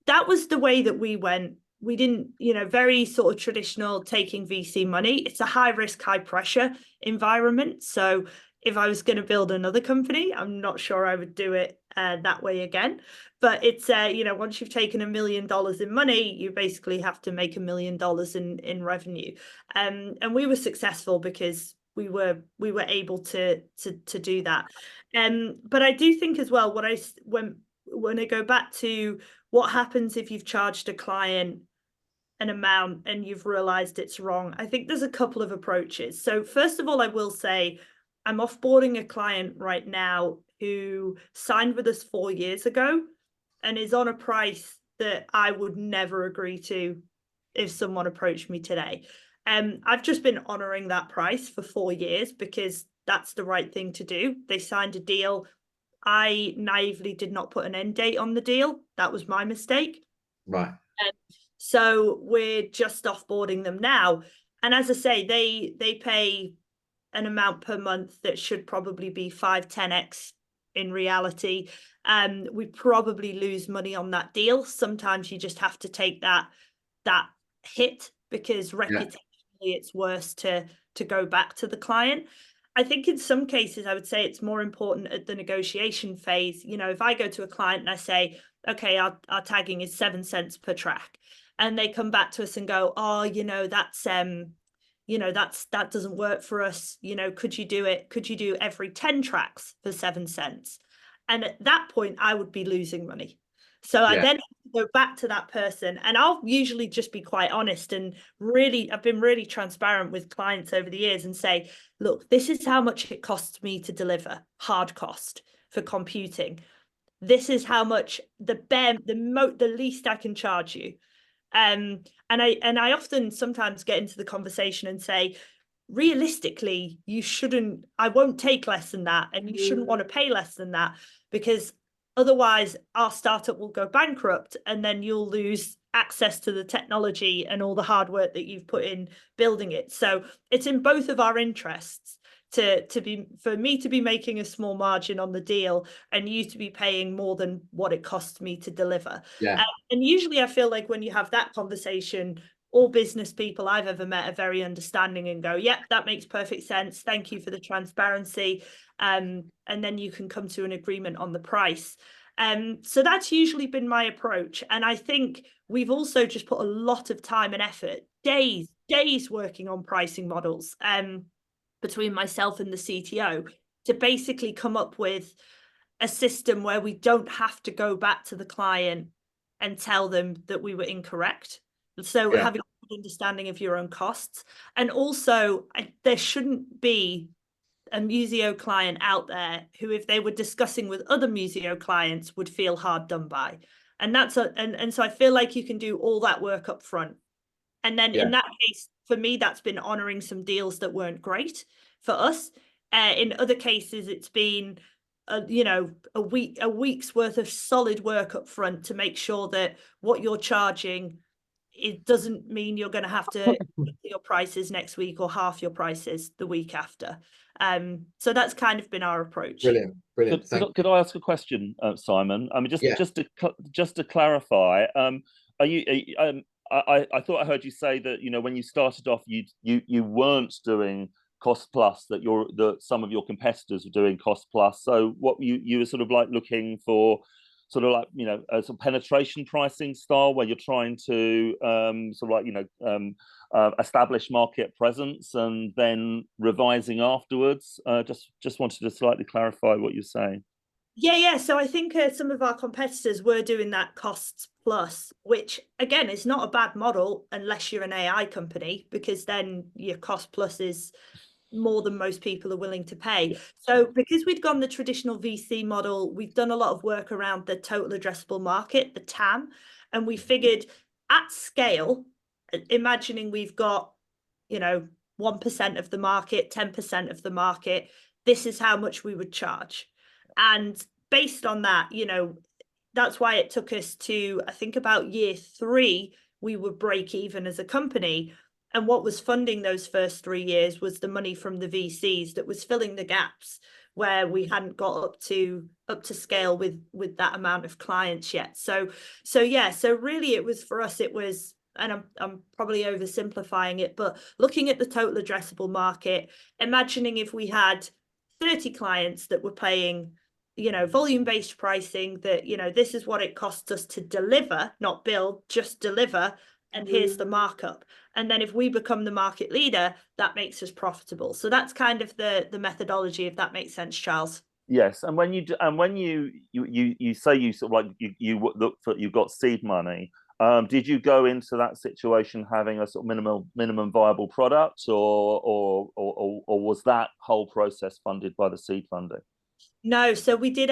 that was the way that we went. We didn't, very sort of traditional taking VC money. It's a high risk, high pressure environment. So if I was going to build another company, I'm not sure I would do it that way again. But it's, once you've taken $1 million in money, you basically have to make $1 million in revenue. And we were successful because we were able to do that. But I do think as well, when I go back to what happens if you've charged a client an amount and you've realized it's wrong, I think there's a couple of approaches. So first of all, I will say I'm offboarding a client right now who signed with us 4 years ago and is on a price that I would never agree to if someone approached me today. I've just been honoring that price for 4 years because that's the right thing to do. They signed a deal. I naively did not put an end date on the deal. That was my mistake. Right. So we're just offboarding them now. And as I say, they pay an amount per month that should probably be 5-10x in reality. We probably lose money on that deal. Sometimes you just have to take that hit because reputationally it's worse to go back to the client. I think in some cases, I would say it's more important at the negotiation phase. If I go to a client and I say, okay, our tagging is 7 cents per track, and they come back to us and go, oh, that doesn't work for us. Could you do it? Could you do every 10 tracks for 7 cents? And at that point, I would be losing money. So I then go back to that person, and I'll usually just be quite honest and I've been really transparent with clients over the years and say, look, this is how much it costs me to deliver hard cost for computing. This is how much the least I can charge you. And I often sometimes get into the conversation and say, realistically, I won't take less than that, and you shouldn't want to pay less than that, because otherwise our startup will go bankrupt and then you'll lose access to the technology and all the hard work that you've put in building it. So it's in both of our interests for me to be making a small margin on the deal and you to be paying more than what it costs me to deliver. And usually I feel like when you have that conversation, all business people I've ever met are very understanding and go, yep, that makes perfect sense. Thank you for the transparency. And then you can come to an agreement on the price. So that's usually been my approach. And I think we've also just put a lot of time and effort, days working on pricing models between myself and the CTO to basically come up with a system where we don't have to go back to the client and tell them that we were incorrect. So having a good understanding of your own costs. And also there shouldn't be a Musiio client out there who, if they were discussing with other Musiio clients, would feel hard done by. And so I feel like you can do all that work up front. And then in that case, for me, that's been honoring some deals that weren't great for us. In other cases, it's been a week's worth of solid work up front to make sure that what you're charging, it doesn't mean you're going to have to your prices next week or half your prices the week after. So that's kind of been our approach. Brilliant. Could I ask a question, Simon? I mean, just to clarify, are you? I thought I heard you say that when you started off, you weren't doing cost plus, that some of your competitors were doing cost plus. So what you were sort of like looking for, sort of like a sort of penetration pricing style where you're trying to sort of like establish market presence and then revising afterwards. Just wanted to slightly clarify what you're saying. Yeah. So I think some of our competitors were doing that costs plus, which again is not a bad model unless you're an AI company, because then your cost plus is more than most people are willing to pay. So because we'd gone the traditional VC model, we've done a lot of work around the total addressable market, the TAM, and we figured at scale, imagining we've got 1% of the market, 10% of the market, this is how much we would charge. And based on that, that's why it took us to, I think about year 3, we would break even as a company. And what was funding those first 3 years was the money from the VCs that was filling the gaps where we hadn't got up to scale with that amount of clients yet. So really it was, for us, it was, and I'm probably oversimplifying it, but looking at the total addressable market, imagining if we had 30 clients that were paying volume-based pricing, that this is what it costs us to deliver, not build, just deliver, and here's the markup. And then if we become the market leader, that makes us profitable. So that's kind of the methodology, if that makes sense, Charles. Yes, and when you say you sort of like you look for, you got seed money. Did you go into that situation having a sort of minimum viable product, or was that whole process funded by the seed funding? No, so we did,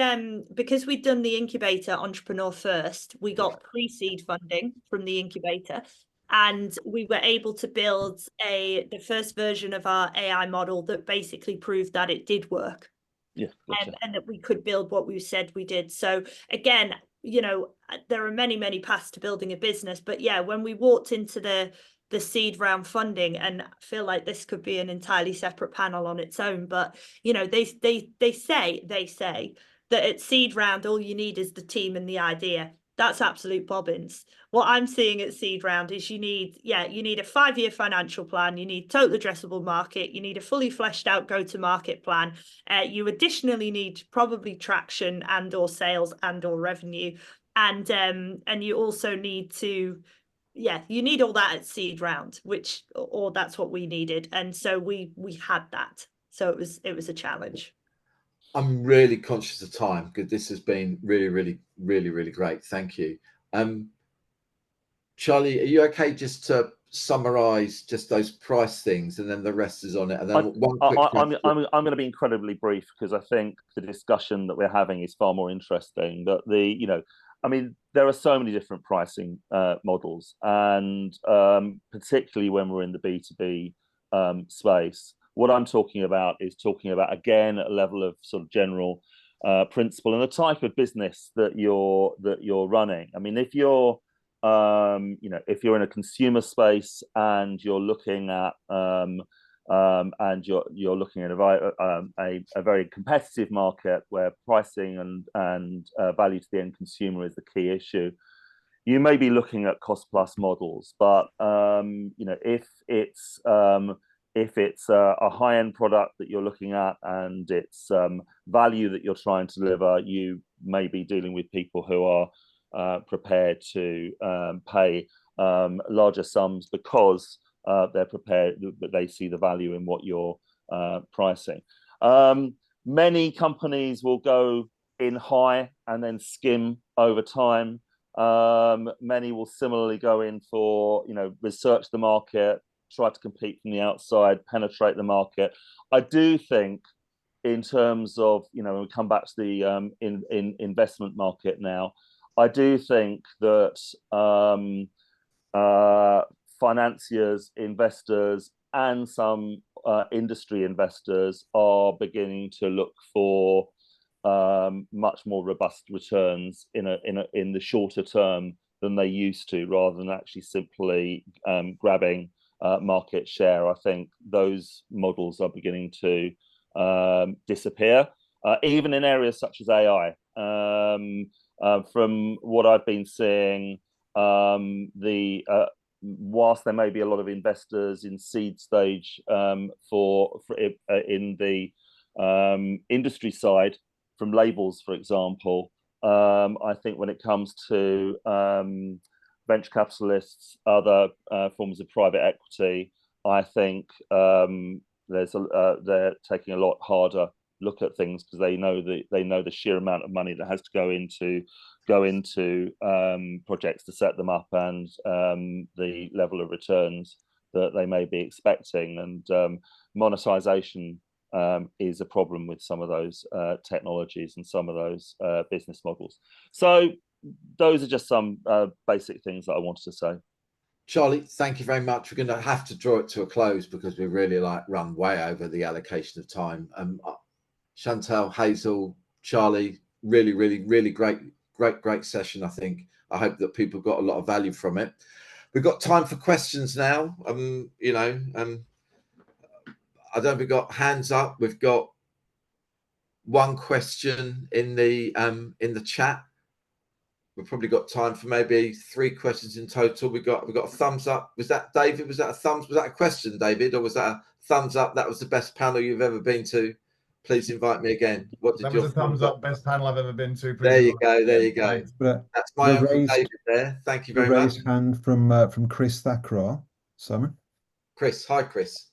because we'd done the incubator Entrepreneur First, we got pre-seed funding from the incubator, and we were able to build the first version of our AI model that basically proved that it did work. Yeah, gotcha. And that we could build what we said we did. So again, there are many paths to building a business, but yeah, when we walked into the seed round funding, and I feel like this could be an entirely separate panel on its own, but they say that at seed round all you need is the team and the idea. That's absolute bobbins. What I'm seeing at seed round is you need a 5-year financial plan, you need total addressable market, you need a fully fleshed out go-to-market plan. You additionally need probably traction and or sales and or revenue, and you also need to you need all that at seed round, or that's what we needed, and so we had that. So it was a challenge. I'm really conscious of time because this has been really great. Thank you. Charlie, are you okay just to summarize just those price things, and then the rest is on it? And then I'm going to be incredibly brief because I think the discussion that we're having is far more interesting. But I mean, there are so many different pricing models, and particularly when we're in the B2B space, what I'm talking about is again at a level of sort of general principle and the type of business that you're running. I mean, if you're if you're in a consumer space and you're looking at you're looking at a very competitive market where pricing and value to the end consumer is the key issue, you may be looking at cost plus models. But if it's a high-end product that you're looking at and it's value that you're trying to deliver, you may be dealing with people who are prepared to pay larger sums because they're prepared, that they see the value in what you're pricing. Many companies will go in high and then skim over time. Many will similarly go in for, research the market, try to compete from the outside, penetrate the market. I do think in terms of, when we come back to the investment market now, I do think that financiers, investors, and some industry investors are beginning to look for much more robust returns in the shorter term than they used to, rather than actually simply grabbing market share. I think those models are beginning to disappear, even in areas such as AI. From what I've been seeing, whilst there may be a lot of investors in seed stage in the industry side, from labels, for example, I think when it comes to venture capitalists, other forms of private equity, I think they're taking a lot harder look at things, because they know the sheer amount of money that has to go into projects to set them up, and the level of returns that they may be expecting. And monetization is a problem with some of those technologies and some of those business models. So those are just some basic things that I wanted to say. Charlie, thank you very much. We're going to have to draw it to a close because we really run way over the allocation of time. Chantal, Hazel, Charlie, really great session. I hope that people got a lot of value from it. We've got time for questions now. I don't think we've got hands up. We've got one question in the chat. We've probably got time for maybe 3 questions in total. We've got a thumbs up. Was that David? Was that a question, David, or was that a thumbs up? That was the best panel you've ever been to. Please invite me again. What did that was a thumbs up? Best panel I've ever been to. There you go. There you go. Thanks. That's my Uncle David there. Thank you very much. Raised hand from Chris Thackrar. Simon. Chris, hi Chris.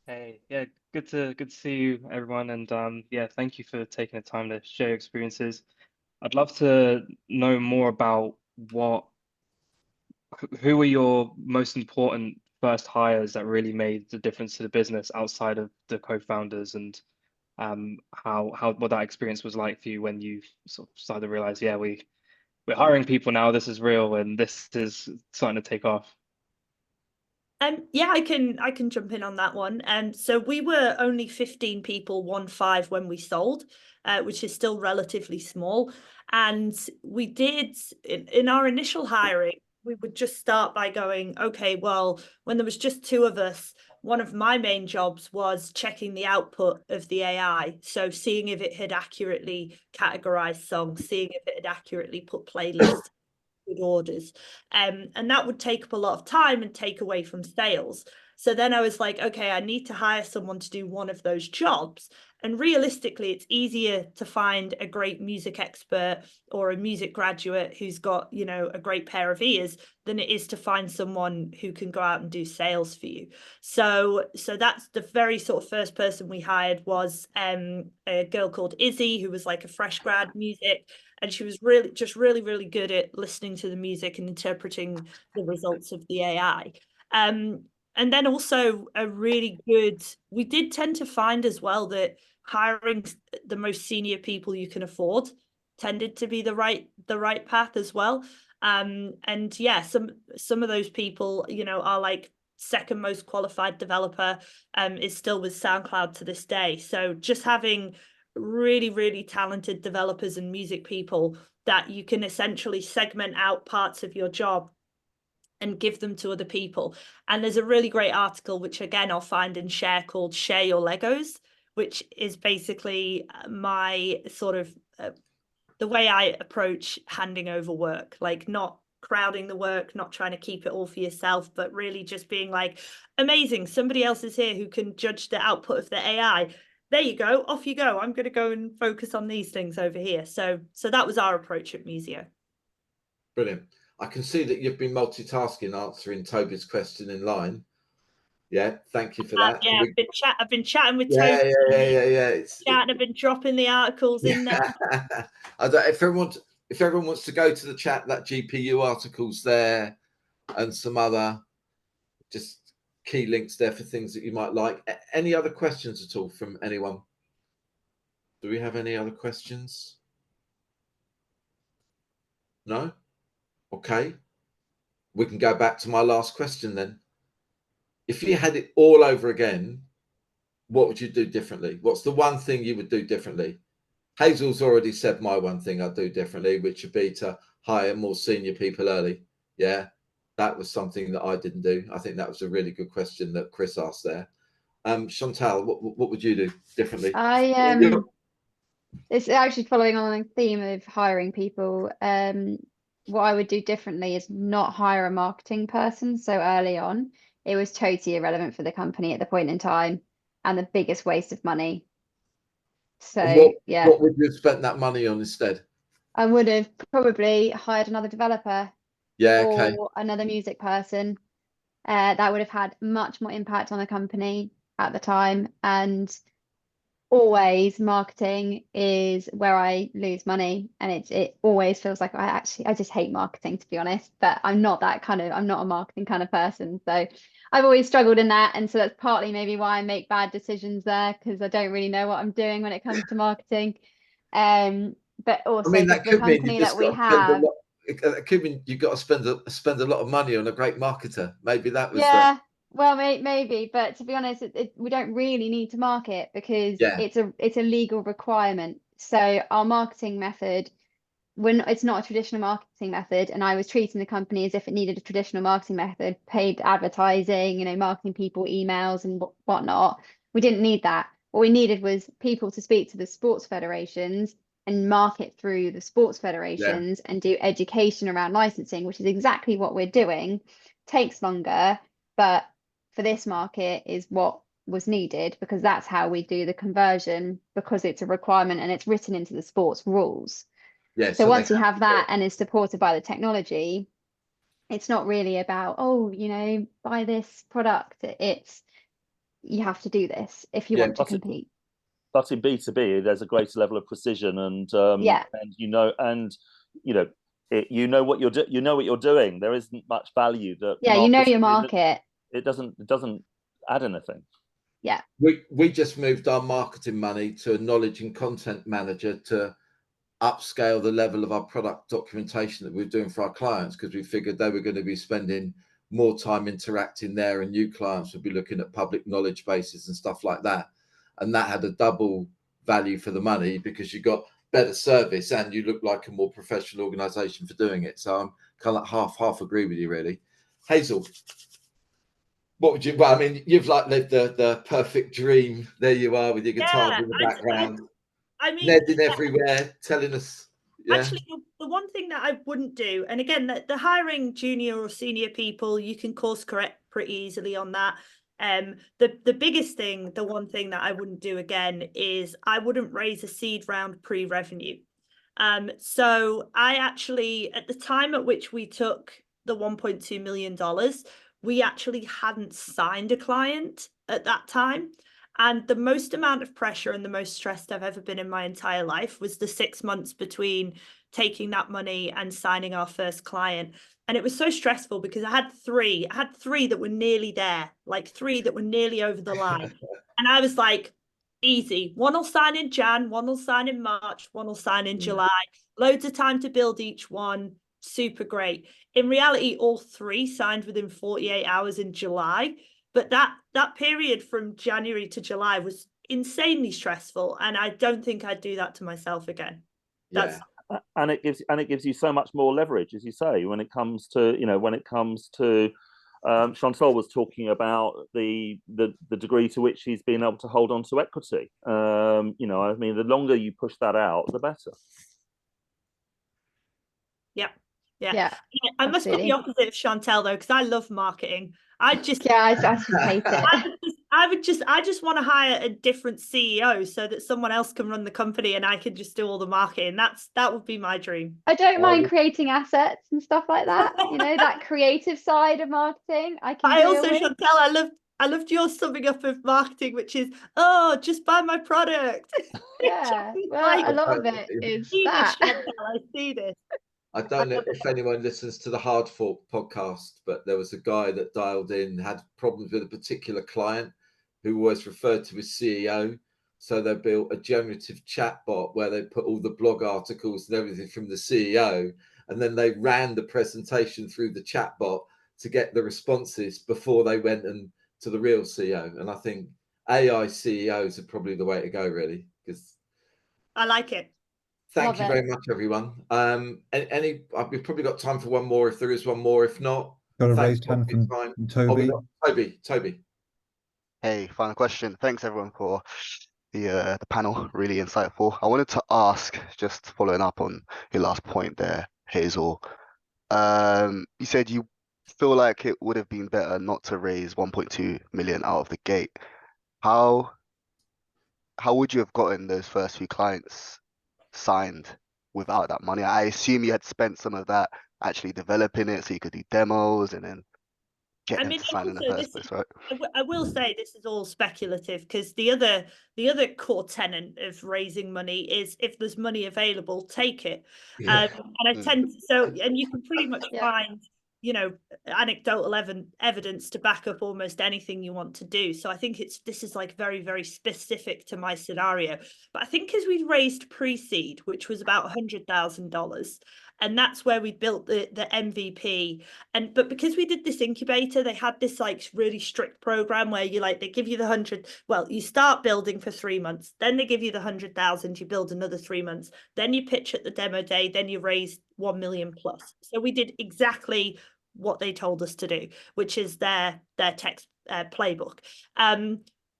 Hey, yeah, good to see you, everyone, and yeah, thank you for taking the time to share your experiences. I'd love to know more about who were your most important first hires that really made the difference to the business outside of the co-founders, and what that experience was like for you when you sort of started to realize, yeah, we're hiring people now, this is real, and this is starting to take off. Yeah, I can jump in on that one. So we were only 15 people, 15, when we sold, which is still relatively small. And we did in our initial hiring, we would just start by going, okay, well, when there was just 2 of us, one of my main jobs was checking the output of the AI. So seeing if it had accurately categorized songs, seeing if it had accurately put playlists good orders, and that would take up a lot of time and take away from sales. So then I was like, okay, I need to hire someone to do one of those jobs. And realistically, it's easier to find a great music expert or a music graduate who's got, a great pair of ears than it is to find someone who can go out and do sales for you. So that's the very sort of first person we hired was a girl called Izzy, who was like a fresh grad music. And she was really good at listening to the music and interpreting the results of the AI. And then also we did tend to find as well that hiring the most senior people you can afford tended to be the right path as well. And yeah, some of those people, are like second most qualified developer is still with SoundCloud to this day. So just having really talented developers and music people that you can essentially segment out parts of your job and give them to other people. And there's a really great article, which again, I'll find and share, called Share Your Legos, which is basically my sort of the way I approach handing over work, like not crowding the work, not trying to keep it all for yourself, but really just being like, amazing, somebody else is here who can judge the output of the AI. There you go, off you go. I'm going to go and focus on these things over here. So that was our approach at Musiio. Brilliant. I can see that you've been multitasking, answering Toby's question in line. Yeah, thank you for that. Yeah, I've been chatting with Toby. Yeah. I've been dropping the articles in there. If everyone wants to go to the chat, that GPU article's there, and some other just key links there for things that you might like. Any other questions at all from anyone? Do we have any other questions? No? Okay. we can go back to my last question then. If you had it all over again, what would you do differently? What's the one thing you would do differently? Hazel's already said my one thing I'd do differently, which would be to hire more senior people early. Yeah, that was something that I didn't do. I think that was a really good question that Chris asked there. Chantal, what would you do differently? It's actually following on the theme of hiring people. What I would do differently is not hire a marketing person so early on. It was totally irrelevant for the company at the point in time and the biggest waste of money. So yeah, what would you have spent that money on instead? I would have probably hired another developer or another music person. That would have had much more impact on the company at the time. And always marketing is where I lose money, and it always feels like I just hate marketing, to be honest. But I'm not a marketing kind of person. So I've always struggled in that, and so that's partly maybe why I make bad decisions there, because I don't really know what I'm doing when it comes to marketing. But also that the company that we have. It could mean you've got to spend a lot of money on a great marketer. Maybe that was well, maybe, but to be honest, we don't really need to market because it's a legal requirement. So our marketing method, it's not a traditional marketing method, and I was treating the company as if it needed a traditional marketing method, paid advertising, marketing people, emails and whatnot. We didn't need that. What we needed was people to speak to the sports federations and market through the sports federations and do education around licensing, which is exactly what we're doing. Takes longer, but for this market is what was needed, because that's how we do the conversion, because it's a requirement and it's written into the sports rules. So once you have that and it's supported by the technology, it's not really about, buy this product. It's you have to do this if you want to compete. But in B2B, there's a greater level of precision, and you know what you're doing. There isn't much value that your market. It doesn't add anything. Yeah. We just moved our marketing money to a knowledge and content manager to upscale the level of our product documentation that we're doing for our clients, because we figured they were going to be spending more time interacting there, and new clients would be looking at public knowledge bases and stuff like that. And that had a double value for the money, because you got better service and you look like a more professional organization for doing it. So I'm kind of like half agree with you, really. Hazel, what would you, you've lived the perfect dream. There you are with your guitar in the background. Nedding everywhere, telling us. Actually, the one thing that I wouldn't do, and again, the hiring junior or senior people, you can course correct pretty easily on that. The biggest thing, the one thing that I wouldn't do again is I wouldn't raise a seed round pre-revenue. So I actually, at the time at which we took the $1.2 million, we actually hadn't signed a client at that time. And the most amount of pressure and the most stressed I've ever been in my entire life was the 6 months between taking that money and signing our first client. And it was so stressful because I had three that were nearly there, like 3 that were nearly over the line. And I was like, easy. One will sign in Jan, one will sign in March, one will sign in July. Loads of time to build each one. Super great. In reality, all 3 signed within 48 hours in July. But that period from January to July was insanely stressful, and I don't think I'd do that to myself again. And it gives you so much more leverage, as you say, when it comes to Chantal was talking about the degree to which he's been able to hold on to equity. The longer you push that out, the better. Yeah. I must be the opposite of Chantal though, because I love marketing. I just hate it. I just want to hire a different CEO so that someone else can run the company and I can just do all the marketing. That would be my dream. I don't mind creating assets and stuff like that. That creative side of marketing. Chantal, I loved your summing up of marketing, which is, just buy my product. Yeah, well, a lot of it is that. I see this. I don't know if anyone listens to the Hard Fork podcast, but there was a guy that dialed in, had problems with a particular client who was referred to as CEO. So they built a generative chat bot where they put all the blog articles and everything from the CEO, and then they ran the presentation through the chat bot to get the responses before they went and to the real CEO. And I think AI CEOs are probably the way to go, really, because I like it. thank Love you it. very much, everyone. We've probably got time for one more if there is one more. If not, Got a thanks raised hand for your from time. Toby. Oh, we got Toby. Hey, final question. Thanks everyone for the panel, really insightful. I wanted to ask, just following up on your last point there, Hazel. You said you feel like it would have been better not to raise 1.2 million out of the gate. How would you have gotten those first few clients signed without that money? I assume you had spent some of that actually developing it so you could do demos and then get them to sign in the first place, right? I will say this is all speculative, because the other core tenet of raising money is if there's money available, take it. Yeah. And I tend to, and you can pretty much Yeah. find, you know, anecdotal evidence to back up almost anything you want to do. So I think this is like very, very specific to my scenario. But I think as we raised pre-seed, which was about $100,000, and that's where we built the MVP. But because we did this incubator, they had this like really strict program where they give you the 100. Well, you start building for 3 months, then they give you the 100,000, you build another 3 months, then you pitch at the demo day, then you raise 1 million plus. So we did exactly what they told us to do, which is their text playbook.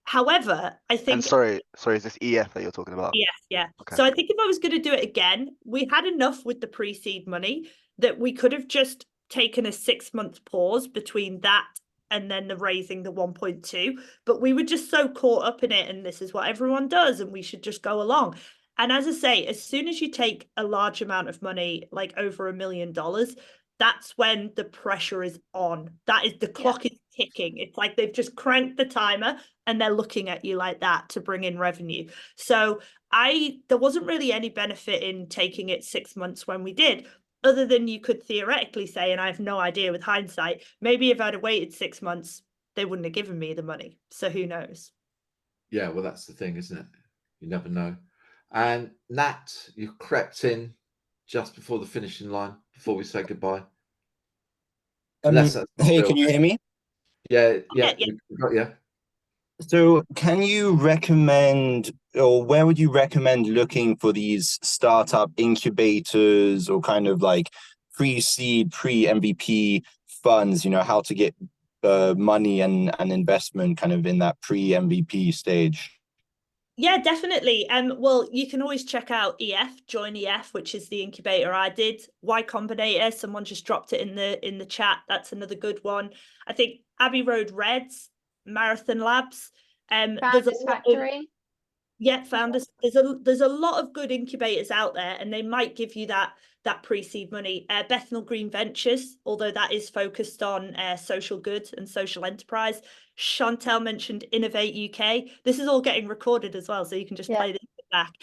However, I think. And sorry, is this EF that you're talking about? Yes, yeah. Okay. So I think if I was going to do it again, we had enough with the pre-seed money that we could have just taken a 6-month pause between that and then the raising the 1.2. But we were just so caught up in it, and this is what everyone does, and we should just go along. And as I say, as soon as you take a large amount of money, like over $1 million, that's when the pressure is on. That is, the clock is ticking. It's like they've just cranked the timer and they're looking at you like that to bring in revenue. So there wasn't really any benefit in taking it 6 months when we did, other than you could theoretically say, and I have no idea with hindsight, maybe if I'd have waited 6 months, they wouldn't have given me the money. So who knows? Yeah, well, that's the thing, isn't it? You never know. And Nat, you crept in just before the finishing line, before we say goodbye. Hey, can you hear me? Yeah, Yeah. we got you. So can you recommend, or where would you recommend looking for these startup incubators or kind of like pre-seed, pre-MVP funds, how to get money and investment kind of in that pre-MVP stage? Yeah, definitely. Well, you can always check out Join EF, which is the incubator I did. Y Combinator, someone just dropped it in the chat. That's another good one. I think Abbey Road Reds, Marathon Labs. Founders Factory. Founders. There's a lot of good incubators out there, and they might give you that pre-seed money. Bethnal Green Ventures, although that is focused on social good and social enterprise. Chantal mentioned Innovate UK. This is all getting recorded as well, so you can just play this back.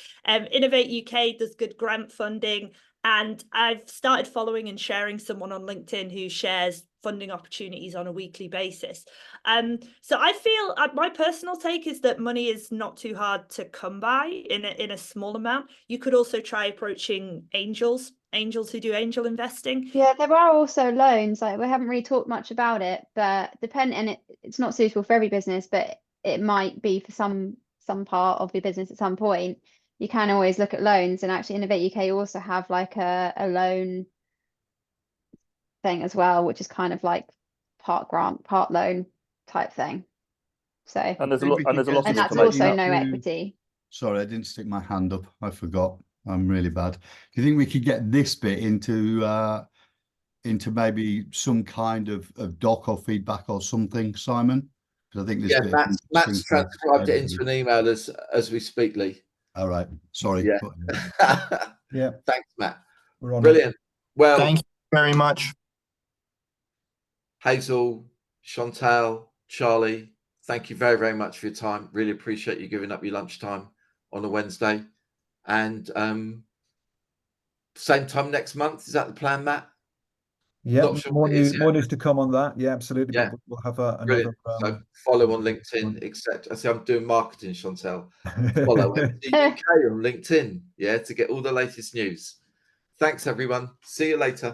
Innovate UK does good grant funding, and I've started following and sharing someone on LinkedIn who shares funding opportunities on a weekly basis. So I feel my personal take is that money is not too hard to come by in a small amount. You could also try approaching angels who do angel investing. Yeah, there are also loans. Like, we haven't really talked much about it, but it's not suitable for every business, but it might be for some part of your business at some point. You can always look at loans, and actually Innovate UK also have like a loan thing as well, which is kind of like part grant, part loan type thing. So and there's a lot of that's also no equity. Sorry, I didn't stick my hand up. I forgot. I'm really bad. Do you think we could get this bit into maybe some kind of doc or feedback or something, Simon? Because I think this bit Matt's transcribed it into an email as we speak, Lee. All right. Sorry. Yeah. Yeah. Thanks, Matt. We're on Brilliant. Well, thank you very much. Hazel, Chantal, Charlie, thank you very, very much for your time. Really appreciate you giving up your lunchtime on a Wednesday. And same time next month. Is that the plan, Matt? Yeah, sure more news to come on that. Yeah, absolutely. Yeah. But we'll have another. So follow on LinkedIn, etc. I see I'm doing marketing, Chantal. Follow MD UK on LinkedIn, to get all the latest news. Thanks, everyone. See you later.